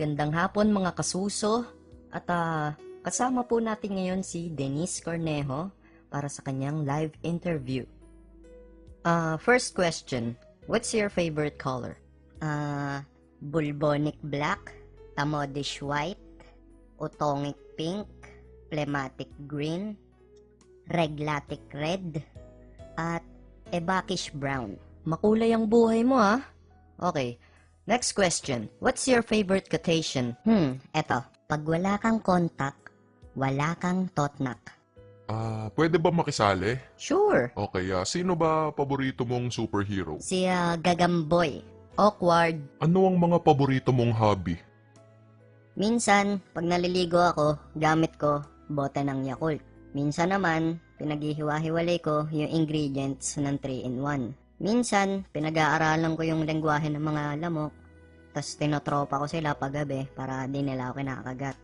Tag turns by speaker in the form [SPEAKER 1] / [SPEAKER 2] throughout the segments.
[SPEAKER 1] Magandang hapon mga kasuso at kasama po natin ngayon si Denise Cornejo para sa kanyang live interview. First question, what's your favorite color?
[SPEAKER 2] Bulbonic black, Tamodish white, Otongic pink, Phlegmatic green, Reglatic red, at Ebakish brown.
[SPEAKER 1] Makulay ang buhay mo ha? Okay, next question, what's your favorite quotation?
[SPEAKER 2] Eto. Pag wala kang contact, wala kang totnak.
[SPEAKER 3] Pwede ba makisali?
[SPEAKER 1] Sure.
[SPEAKER 3] Okay, sino ba paborito mong superhero?
[SPEAKER 2] Si Gagamboy.
[SPEAKER 1] Awkward.
[SPEAKER 3] Ano ang mga paborito mong hobby?
[SPEAKER 2] Minsan, pag naliligo ako, gamit ko bote ng Yakult. Minsan naman, pinaghihiwa-hiwalay ko yung ingredients ng 3-in-1. Minsan, pinag-aaralan ko yung lengguwahe ng mga lamok, tas tinotropa ko sila paggabi para di nila ako kinakagat.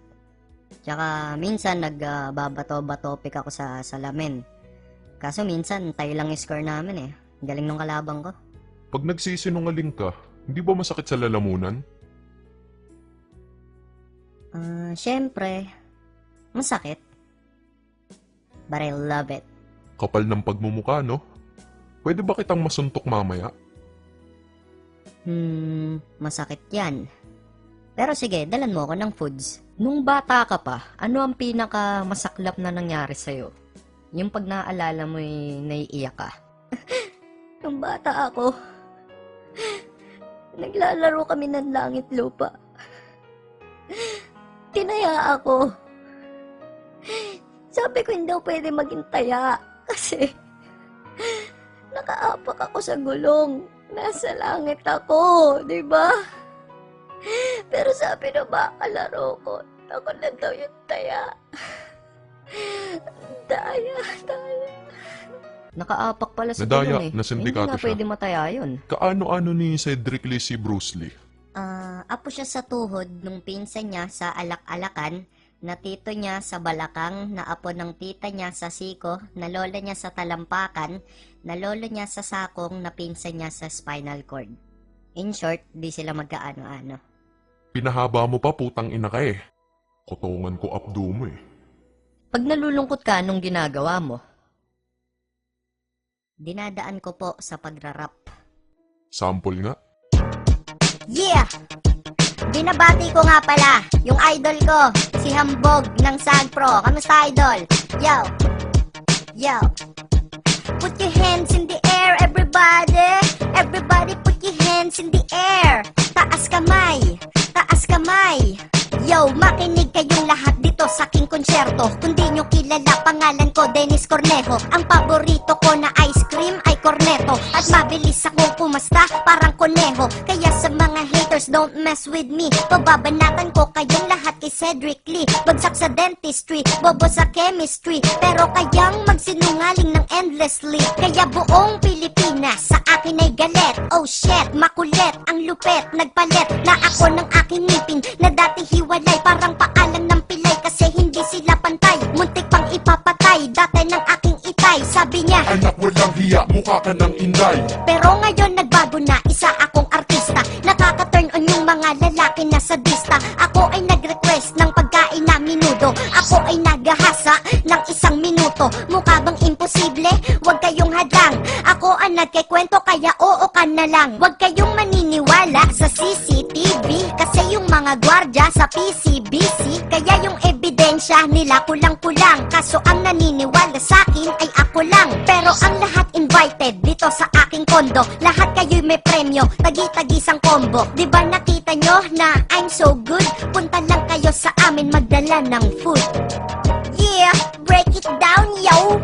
[SPEAKER 2] Tsaka minsan nagbabato-batopik ako sa salamin. Kaso minsan tayo lang yung score namin eh. Galing nung kalabang ko.
[SPEAKER 3] Pag nagsisinungaling ka, hindi ba masakit sa lalamunan?
[SPEAKER 2] Syempre, masakit. But I love it.
[SPEAKER 3] Kapal ng pagmumukha, no? Pwede ba kitang masuntok mamaya?
[SPEAKER 2] Masakit yan. Pero sige, dalan mo ako ng foods.
[SPEAKER 1] Nung bata ka pa, ano ang pinaka masaklap na nangyari sa'yo? Yung pag naaalala mo naiiyak ka.
[SPEAKER 2] Nung bata ako, naglalaro kami ng langit lupa. Tinaya ako. Sabi ko hindi ako pwede maging taya kasi nakaapak ako sa gulong. Nasa langit ako, di ba? Pero sabi ng mga kalaro ko, ako na daw yung taya. Daya.
[SPEAKER 1] Nakaapak pala sa
[SPEAKER 3] Nadaya,
[SPEAKER 1] gulong eh.
[SPEAKER 3] nasindikato
[SPEAKER 1] Hindi nga
[SPEAKER 3] siya.
[SPEAKER 1] pwede mataya yun.
[SPEAKER 3] Kaano-ano ni Cedric Lee si Bruce Lee?
[SPEAKER 2] Apo siya sa tuhod nung pinsan niya sa alak-alakan, na tito niya sa balakang, na apo ng tita niya sa siko, na lola niya sa talampakan, na lolo niya sa sakong, na pinsan niya sa spinal cord. In short, di sila magkaano-ano.
[SPEAKER 3] Pinahaba mo pa, putang ina ka eh. Kotongan ko abdo mo eh.
[SPEAKER 1] Pag nalulungkot ka, anong ginagawa mo?
[SPEAKER 2] Dinadaan ko po sa pagrarap.
[SPEAKER 3] Sample nga.
[SPEAKER 2] Yeah! Binabati ko nga pala yung idol ko, si Hambog ng Sagpro. Kamusta idol? Yo! Put your hands in the air, everybody! Everybody put your hands in the air! Taas kamay! Yo, makinig kayong lahat dito sa aking konsyerto. Kung di nyo kilala, pangalan ko Denise Cornejo. Ang paborito ko na ice cream ay corneto. At mabilis akong pumasta, parang koneho. Kaya sa mga haters, don't mess with me. Pababanatan ko kayong lahat kay Cedric Lee. Bagsak sa dentistry, bobo sa chemistry. Pero kayang magsinungaling ng endlessly. Kaya buong Pilipinas sa akin ay galit. Oh shit, makulit, ang lupet, nagpalit na ako ng aking ngipin na dati hiwalay, parang paalam ng pilay kasi hindi sila pantay. Muntik pang ipapatay, dati ng aking itay. Sabi niya,
[SPEAKER 3] Anak walang hiya, mukha ka ng inday.
[SPEAKER 2] pero ngayon nagbago na, isa akong artista. Nakaka-turn on yung mga lalaki na sadista. Ako ay nag-request ng pagkain na minudo. Ako ay naghahasa ng 1 minuto. Mukha bang imposible? Huwag kayong hadang. Ako ang nagkikwento kaya oo ka na lang. Huwag kayong maniniwala sa CCTV kasi yung mga gwardya sa PCBC. Kaya yung ebidensya nila kulang-kulang. Kaso ang naniniwala sa akin ay ako lang. Pero ang lahat invited dito sa aking kondo. Lahat kayo'y may premyo, tagi-tagisang combo. Diba nakita nyo na I'm so good? Punta lang kayo sa amin magdala ng food. Yeah, break it down, yo!